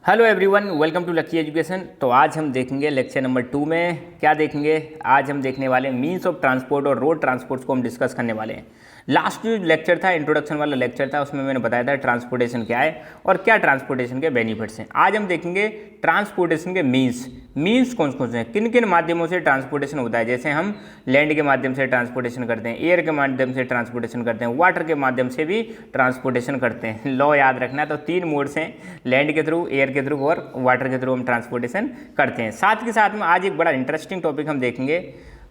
Hello everyone, welcome to Lucky Education. तो आज हम देखेंगे लेक्चर नंबर 2 में क्या देखेंगे। आज हम देखने वाले हैं मीन्स ऑफ ट्रांसपोर्ट और रोड ट्रांसपोर्ट्स को हम डिस्कस करने वाले हैं। लास्ट जो लेक्चर था, इंट्रोडक्शन वाला लेक्चर था, उसमें मैंने बताया था ट्रांसपोर्टेशन क्या है और क्या ट्रांसपोर्टेशन के बेनिफिट्स हैं। आज हम देखेंगे ट्रांसपोर्टेशन के मीन्स कौन कौन से हैं, किन किन माध्यमों से ट्रांसपोर्टेशन होता है। जैसे हम लैंड के माध्यम से ट्रांसपोर्टेशन करते हैं, एयर के माध्यम से ट्रांसपोर्टेशन करते हैं, वाटर के माध्यम से भी ट्रांसपोर्टेशन करते हैं। लॉ याद रखना, तो 3 मोड्स हैं, लैंड के थ्रू, एयर के थ्रू और वाटर के थ्रू हम ट्रांसपोर्टेशन करते हैं। साथ के साथ में आज एक बड़ा इंटरेस्टिंग टॉपिक हम देखेंगे,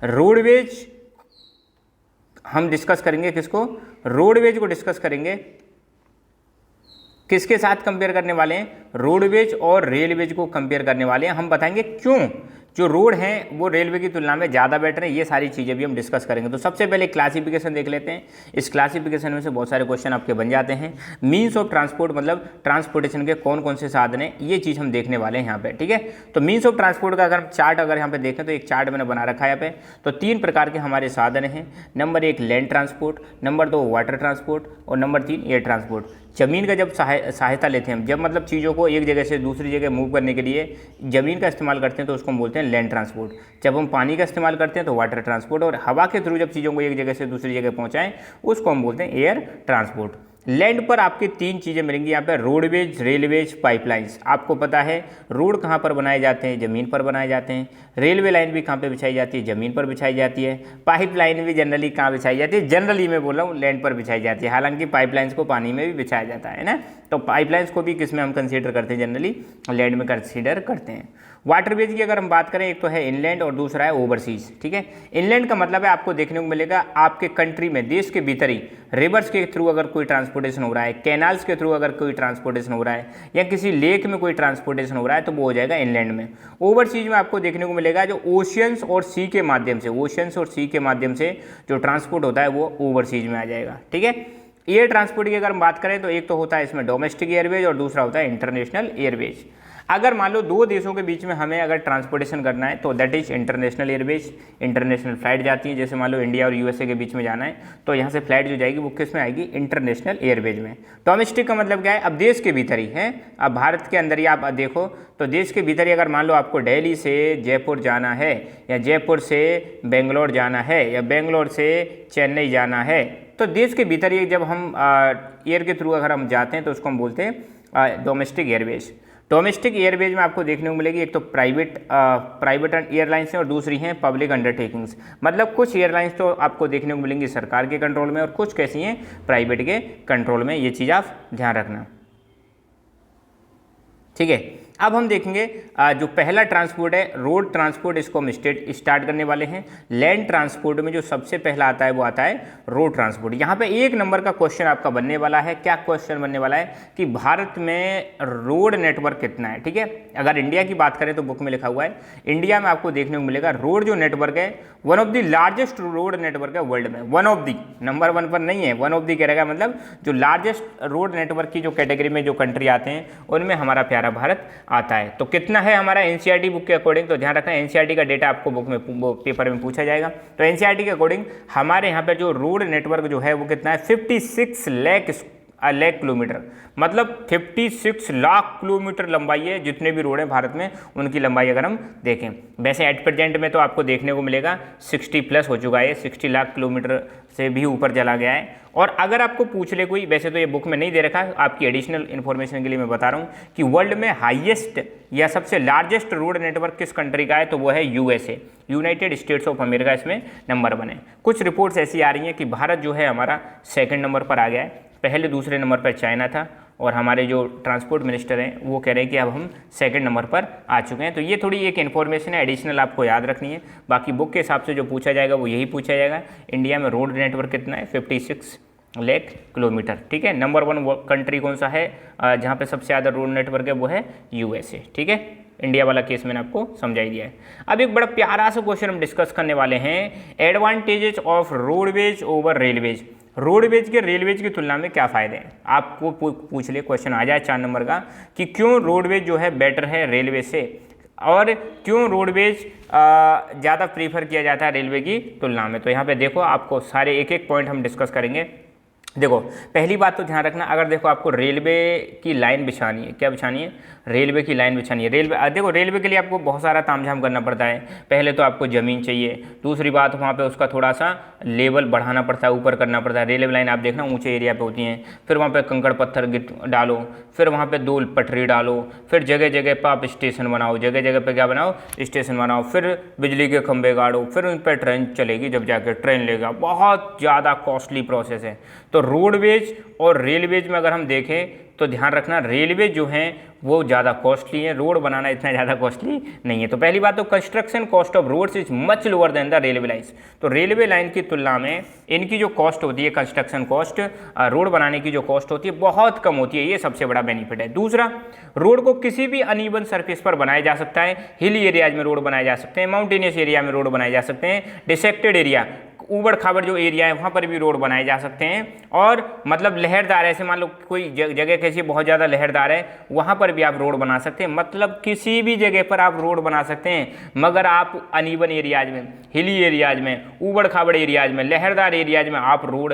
रोडवेज हम डिस्कस करेंगे। किसको? रोडवेज को डिस्कस करेंगे। किसके साथ कंपेयर करने वाले हैं? रोडवेज और रेलवेज को कंपेयर करने वाले हैं। हम बताएंगे क्यों जो रोड हैं वो रेलवे की तुलना में ज़्यादा बेटर है। ये सारी चीज़ें भी हम डिस्कस करेंगे। तो सबसे पहले क्लासिफिकेशन देख लेते हैं। इस क्लासिफिकेशन में से बहुत सारे क्वेश्चन आपके बन जाते हैं। मीन्स ऑफ ट्रांसपोर्ट मतलब ट्रांसपोर्टेशन के कौन कौन से साधन हैं, ये चीज़ हम देखने वाले हैं यहाँ पे। ठीक है, तो मीन्स ऑफ ट्रांसपोर्ट का अगर चार्ट यहाँ पे देखें तो एक चार्ट मैंने बना रखा है यहाँ पे। तो 3 प्रकार के हमारे साधन हैं। Number 1 land transport, number 2 water transport और नंबर 3 एयर ट्रांसपोर्ट। ज़मीन का जब सहायता लेते हैं हम, जब मतलब चीज़ों को एक जगह से दूसरी जगह मूव करने के लिए ज़मीन का इस्तेमाल करते हैं तो उसको हम बोलते हैं लैंड ट्रांसपोर्ट। जब हम पानी का इस्तेमाल करते हैं तो वाटर ट्रांसपोर्ट, और हवा के थ्रू जब चीज़ों को एक जगह से दूसरी जगह पहुँचाएं उसको हम बोलते हैं एयर ट्रांसपोर्ट। लैंड पर आपकी 3 चीज़ें मिलेंगी यहाँ पे, रोडवेज, रेलवेज, पाइपलाइंस। आपको पता है रोड कहाँ पर बनाए जाते हैं? ज़मीन पर बनाए जाते हैं। रेलवे लाइन भी कहाँ पे बिछाई जाती है? ज़मीन पर बिछाई जाती है। पाइपलाइन भी जनरली कहाँ बिछाई जाती है? जनरली मैं बोल रहा हूँ लैंड पर बिछाई जाती है। हालांकि पाइपलाइंस को पानी में भी बिछाया जाता है ना। तो पाइपलाइंस को भी किस में हम कंसीडर करते हैं? जनरली लैंड में कंसीडर करते हैं। वाटरवेज की अगर हम बात करें, एक तो है इनलैंड और दूसरा है ओवरसीज। ठीक है, इनलैंड का मतलब है आपको देखने को मिलेगा आपके कंट्री में, देश के भीतर ही रिवर्स के थ्रू अगर कोई ट्रांसपोर्टेशन हो रहा है, कैनाल्स के थ्रू अगर कोई ट्रांसपोर्टेशन हो रहा है, या किसी लेक में कोई ट्रांसपोर्टेशन हो रहा है तो वो हो जाएगा इनलैंड में। ओवरसीज में आपको देखने को मिलेगा जो ओशियंस और सी के माध्यम से, ओशियंस और सी के माध्यम से जो ट्रांसपोर्ट होता है वो ओवरसीज में आ जाएगा। ठीक है, एयर ट्रांसपोर्ट की अगर हम बात करें तो एक तो होता है इसमें डोमेस्टिक एयरवेज और दूसरा होता है इंटरनेशनल एयरवेज। अगर मान लो 2 देशों के बीच में हमें अगर ट्रांसपोर्टेशन करना है तो that is international Airways. International flight जाती है, जैसे मान लो इंडिया और यूएसए के बीच में जाना है तो यहाँ से फ्लाइट जो जाएगी वो किस में आएगी? इंटरनेशनल एयरवेज में। डोमेस्टिक का मतलब क्या है? अब देश के भीतर ही है, अब भारत के अंदर ही आप देखो तो देश के भीतर ही अगर मान लो आपको दिल्ली से जयपुर जाना है, या जयपुर से बेंगलोर जाना है, या बेंगलोर से चेन्नई जाना है, तो देश के भीतर ही जब हम एयर के थ्रू अगर हम जाते हैं तो उसको हम बोलते हैं डोमेस्टिक एयरवेज। डोमेस्टिक एयरवेज में आपको देखने को मिलेगी एक तो प्राइवेट एयरलाइंस हैं और दूसरी हैं पब्लिक अंडरटेकिंग्स। मतलब कुछ एयरलाइंस तो आपको देखने को मिलेंगी सरकार के कंट्रोल में और कुछ कैसी हैं? प्राइवेट के कंट्रोल में। ये चीज़ आप ध्यान रखना। ठीक है, अब हम देखेंगे जो पहला ट्रांसपोर्ट है रोड ट्रांसपोर्ट, इसको हम स्टार्ट करने वाले हैं। लैंड ट्रांसपोर्ट में जो सबसे पहला आता है वो आता है रोड ट्रांसपोर्ट। यहाँ पे 1 नंबर का क्वेश्चन आपका बनने वाला है। क्या क्वेश्चन बनने वाला है कि भारत में रोड नेटवर्क कितना है? ठीक है, अगर इंडिया की बात करें तो बुक में लिखा हुआ है इंडिया में आपको देखने को मिलेगा रोड जो नेटवर्क है one of the largest road network है वर्ल्ड में। वन ऑफ दी, नंबर 1 पर नहीं है, वन ऑफ दी कह रहेगा, मतलब जो लार्जेस्ट रोड नेटवर्क की जो कैटेगरी में जो कंट्री आते हैं उनमें हमारा प्यारा भारत आता है। तो कितना है हमारा एनसीईआरटी बुक के अकॉर्डिंग? तो ध्यान रखना एनसीईआरटी का डेटा आपको बुक में पेपर में पूछा जाएगा। तो एनसीईआरटी के अकॉर्डिंग हमारे यहाँ पर जो रोड नेटवर्क जो है वो कितना है? 56 लाख किलोमीटर, मतलब 56 लाख किलोमीटर लंबाई है। जितने भी रोड हैं भारत में उनकी लंबाई अगर हम देखें, वैसे एट प्रेजेंट में तो आपको देखने को मिलेगा 60 प्लस हो चुका है, 60 लाख किलोमीटर से भी ऊपर चला गया है। और अगर आपको पूछ ले कोई, वैसे तो ये बुक में नहीं दे रखा है, आपकी एडिशनल इन्फॉर्मेशन के लिए मैं बता रहा हूँ कि वर्ल्ड में हाईएस्ट या सबसे लार्जेस्ट रोड नेटवर्क किस कंट्री का है, तो वो है USA, United states of America. इसमें नंबर 1 है। कुछ रिपोर्ट्स ऐसी आ रही हैं कि भारत जो है हमारा 2nd नंबर पर आ गया है। पहले 2रे नंबर पर चाइना था और हमारे जो ट्रांसपोर्ट मिनिस्टर हैं वो कह रहे हैं कि अब हम 2nd नंबर पर आ चुके हैं। तो ये थोड़ी एक इन्फॉर्मेशन है, एडिशनल आपको याद रखनी है। बाकी बुक के हिसाब से जो पूछा जाएगा वो यही पूछा जाएगा। इंडिया में रोड नेटवर्क कितना है? 56 लाख किलोमीटर। ठीक है, नंबर 1 कंट्री कौन सा है जहाँ पे सबसे ज़्यादा रोड नेटवर्क है? वो है यूएसए। ठीक है, इंडिया वाला केस मैंने आपको समझाई दिया है। अब एक बड़ा प्यारा सा क्वेश्चन हम डिस्कस करने वाले हैं, advantages of roadways over railways. Roadways के रेलवेज की तुलना में क्या फ़ायदे हैं? आपको पूछ ले, क्वेश्चन आ जाए 4 नंबर का कि क्यों रोडवेज जो है बेटर है रेलवे से, और क्यों रोडवेज ज़्यादा प्रीफर किया जाता है रेलवे की तुलना में। तो यहाँ पे देखो, आपको सारे एक एक पॉइंट हम डिस्कस करेंगे। देखो पहली बात तो ध्यान रखना, अगर देखो आपको रेलवे की लाइन बिछानी है, क्या बिछानी है, रेलवे की लाइन बिछानी है। रेलवे देखो रेलवे के लिए आपको बहुत सारा तामझाम करना पड़ता है। पहले तो आपको ज़मीन चाहिए, दूसरी बात वहाँ पे उसका थोड़ा सा लेवल बढ़ाना पड़ता है, ऊपर करना पड़ता है। रेलवे लाइन आप देखना ऊंचे एरिया पे होती हैं, फिर वहाँ पे कंकड़ पत्थर डालो, फिर वहाँ पे 2 पटरी डालो, फिर जगह जगह पर आप स्टेशन बनाओ, जगह जगह पे क्या बनाओ, स्टेशन बनाओ, फिर बिजली के खंभे गाड़ो, फिर उन पर ट्रेन चलेगी, जब जाके ट्रेन लेगा। बहुत ज़्यादा कॉस्टली प्रोसेस है। तो रोडवेज और रेलवेज में अगर हम देखें तो ध्यान रखना, रेलवे जो हैं वो ज़्यादा कॉस्टली है, रोड बनाना इतना ज़्यादा कॉस्टली नहीं है। तो पहली बात तो construction cost of roads is much lower than the railway lines. तो रेलवे लाइन की तुलना में इनकी जो कॉस्ट होती है, कंस्ट्रक्शन कॉस्ट, रोड बनाने की जो कॉस्ट होती है बहुत कम होती है। ये सबसे बड़ा बेनिफिट है। दूसरा, रोड को किसी भी अनइवन सरफेस पर बनाया जा सकता है। हिली एरियाज में रोड बनाए जा सकते हैं, माउंटेनियस एरिया में रोड बनाए जा सकते हैं, डिसेक्टेड एरिया, ऊबड़ खाबड़ जो एरिया है वहाँ पर भी रोड बनाए जा सकते हैं। और मतलब लहरदार, ऐसे मान लो कोई जगह कैसी बहुत ज़्यादा लहरदार है, वहाँ पर भी आप रोड बना सकते हैं। मतलब किसी भी जगह पर आप रोड बना सकते हैं, मगर आप अनइवन एरियाज में, हिली एरियाज में, ऊबड़ खाबड़ एरियाज में, लहरदार एरियाज में आप रोड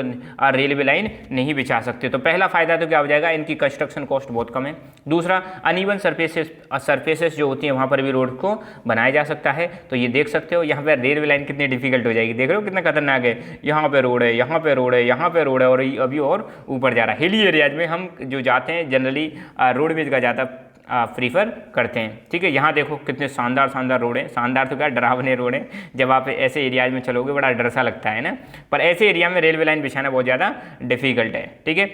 रेलवे लाइन नहीं बिछा सकते। तो पहला फ़ायदा तो क्या हो जाएगा, इनकी कंस्ट्रक्शन कॉस्ट बहुत कम है। दूसरा, अनइवन सरफेसेस जो होती हैं वहाँ पर भी रोड को बनाया जा सकता है। तो ये देख सकते हो यहाँ पर रेलवे लाइन कितनी डिफिकल्ट हो जाएगी, देख रहे हो कितना खतरनाक है। यहाँ पे रोड है, यहाँ पे रोड है, यहाँ पे रोड है, और अभी और ऊपर जा रहा है। हिली एरियाज में हम जो जाते हैं जनरली रोडवेज का ज़्यादा प्रीफर करते हैं। ठीक है, यहाँ देखो कितने शानदार शानदार रोड हैं। शानदार तो क्या, डरावने रोड हैं। जब आप ऐसे एरियाज में चलोगे बड़ा डर सा लगता है ना, पर ऐसे एरिया में रेलवे लाइन बिछाना बहुत ज़्यादा डिफिकल्ट है। ठीक है,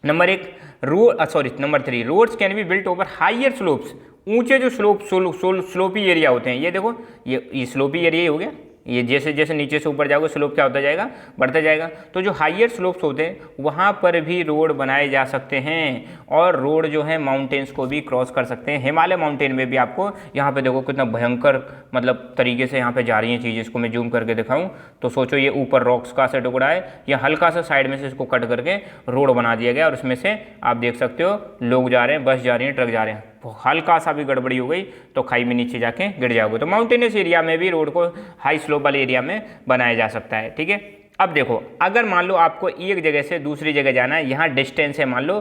number 3, roads can be built over higher slopes. ऊंचे जो स्लोपी एरिया होते हैं, ये देखो ये स्लोपी एरिया ही हो गया। ये जैसे जैसे नीचे से ऊपर जाओगे स्लोप क्या होता जाएगा, बढ़ता जाएगा। तो जो हाइयर स्लोप्स होते हैं वहाँ पर भी रोड बनाए जा सकते हैं, और रोड जो है माउंटेन्स को भी क्रॉस कर सकते हैं। हिमालय माउंटेन में भी आपको यहाँ पे देखो कितना भयंकर मतलब तरीके से यहाँ पे जा रही है चीज़। इसको मैं जूम करके दिखाऊँ तो सोचो ये ऊपर रॉक्स का सा टुकड़ा है, या हल्का सा साइड में से इसको कट करके रोड बना दिया गया, और उसमें से आप देख सकते हो लोग जा रहे हैं, बस जा रही है, ट्रक जा रहे हैं। हल्का सा भी गड़बड़ी हो गई तो खाई में नीचे जाके गिर जाओगे। तो माउंटेनियस एरिया में भी रोड को हाई स्लोप वाले एरिया में बनाया जा सकता है। ठीक है, अब देखो अगर मान लो आपको एक जगह से दूसरी जगह जाना है, यहाँ डिस्टेंस है मान लो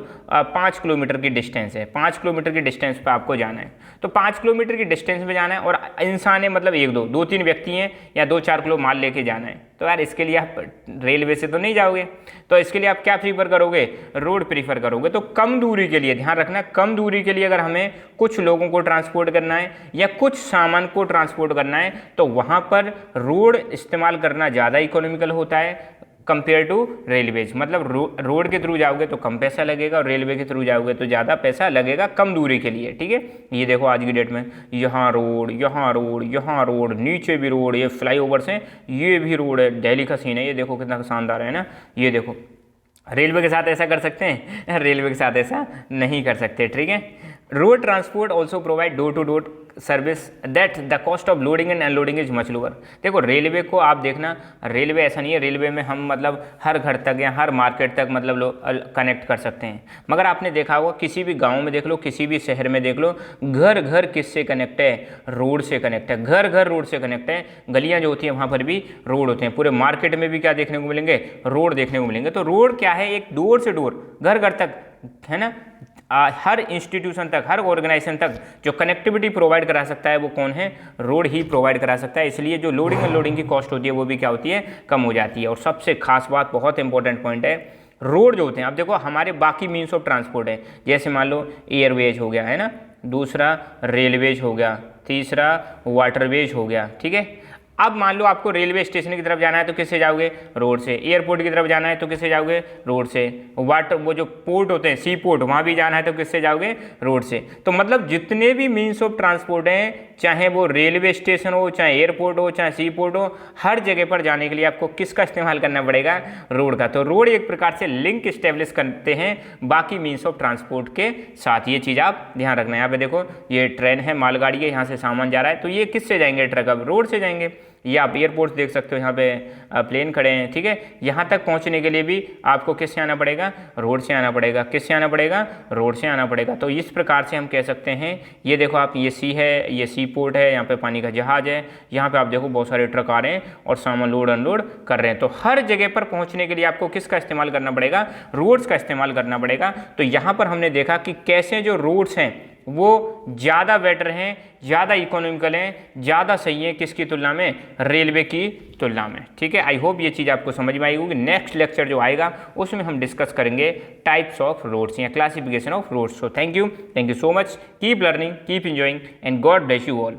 5 किलोमीटर की डिस्टेंस है, 5 किलोमीटर की डिस्टेंस पे आपको जाना है। तो 5 किलोमीटर की डिस्टेंस में जाना है, और इंसान है मतलब 2-3 व्यक्ति हैं, या 2-4 किलो माल लेके जाना है। तो यार इसके लिए आप रेलवे से तो नहीं जाओगे, तो इसके लिए आप क्या प्रीफर करोगे, रोड प्रीफर करोगे। तो कम दूरी के लिए ध्यान रखना, कम दूरी के लिए अगर हमें कुछ लोगों को ट्रांसपोर्ट करना है या कुछ सामान को ट्रांसपोर्ट करना है, तो वहाँ पर रोड इस्तेमाल करना ज़्यादा इकोनॉमिकल होता है कंपेयर टू रेलवेज। मतलब रोड के थ्रू जाओगे तो कम पैसा लगेगा, और रेलवे के थ्रू जाओगे तो ज़्यादा पैसा लगेगा कम दूरी के लिए। ठीक है, ये देखो आज की डेट में यहाँ रोड, यहाँ रोड, यहाँ रोड, नीचे भी रोड, ये फ्लाईओवर्स हैं, ये भी रोड है। दिल्ली का सीन है, ये देखो कितना शानदार है ना। ये देखो रेलवे के साथ ऐसा कर सकते हैं, रेलवे के साथ ऐसा नहीं कर सकते। ठीक है, road transport also provide door to door service that the cost of loading and unloading is much lower. देखो रेलवे को आप देखना, रेलवे ऐसा नहीं है, रेलवे में हम मतलब हर घर तक या हर मार्केट तक मतलब कनेक्ट कर सकते हैं। मगर आपने देखा होगा किसी भी गांव में देख लो, किसी भी शहर में देख लो, घर घर किससे कनेक्ट है, रोड से कनेक्ट है। घर घर रोड से कनेक्ट है। गलियाँ जो होती हैं वहाँ पर भी रोड होते हैं। पूरे मार्केट में भी क्या देखने को मिलेंगे, रोड देखने को मिलेंगे। तो रोड क्या है, एक डोर से डोर, घर घर तक, है ना। हर इंस्टीट्यूशन तक, हर ऑर्गेनाइजेशन तक जो कनेक्टिविटी प्रोवाइड करा सकता है वो कौन है, रोड ही प्रोवाइड करा सकता है। इसलिए जो लोडिंग एंड लोडिंग की कॉस्ट होती है वो भी क्या होती है, कम हो जाती है। और सबसे खास बात, बहुत इंपॉर्टेंट पॉइंट है, रोड जो होते हैं, अब देखो हमारे बाकी मीन्स ऑफ ट्रांसपोर्ट है, जैसे मान लो एयरवेज हो गया, है ना, दूसरा रेलवेज हो गया, तीसरा वाटरवेज हो गया। ठीक है, अब मान लो आपको रेलवे स्टेशन की तरफ जाना है तो किससे जाओगे, रोड से। एयरपोर्ट की तरफ जाना है तो किससे जाओगे, रोड से। वो जो पोर्ट होते हैं, सी पोर्ट, वहाँ भी जाना है तो किससे जाओगे, रोड से। तो मतलब जितने भी मीन्स ऑफ ट्रांसपोर्ट हैं, चाहे वो रेलवे स्टेशन हो, चाहे एयरपोर्ट हो, चाहे सी पोर्ट हो, हर जगह पर जाने के लिए आपको किसका इस्तेमाल करना पड़ेगा, रोड का। तो रोड एक प्रकार से लिंक इस्टेब्लिश करते हैं बाकी मीन्स ऑफ ट्रांसपोर्ट के साथ। ये चीज़ आप ध्यान रखना है। यहाँ पे देखो ये ट्रेन है, मालगाड़ी है, यहाँ से सामान जा रहा है, तो ये किससे जाएंगे, ट्रक, अब रोड से जाएंगे। ये आप एयरपोर्ट्स देख सकते हो, यहाँ पे प्लेन खड़े हैं, ठीक है। यहाँ तक पहुँचने के लिए भी आपको किससे आना पड़ेगा, रोड से आना पड़ेगा। किससे आना पड़ेगा, रोड से आना पड़ेगा। तो इस प्रकार से हम कह सकते हैं, ये देखो आप, ये सी है, ये सी पोर्ट है, यहाँ पे पानी का जहाज है, यहाँ पे आप देखो बहुत सारे ट्रक आ रहे हैं और सामान लोड अनलोड कर रहे हैं। तो हर जगह पर पहुँचने के लिए आपको किसका इस्तेमाल करना पड़ेगा, रोड्स का इस्तेमाल करना पड़ेगा। तो यहाँ पर हमने देखा कि कैसे जो रोड्स हैं वो ज़्यादा बेटर हैं, ज़्यादा इकोनॉमिकल हैं, ज़्यादा सही है किसकी तुलना में, रेलवे की तुलना में, ठीक है। आई होप ये चीज़ आपको समझ में आई होगी। नेक्स्ट लेक्चर जो आएगा उसमें हम डिस्कस करेंगे टाइप्स ऑफ रोड्स या classification of roads. So thank you so much, keep learning, keep enjoying and God bless you all.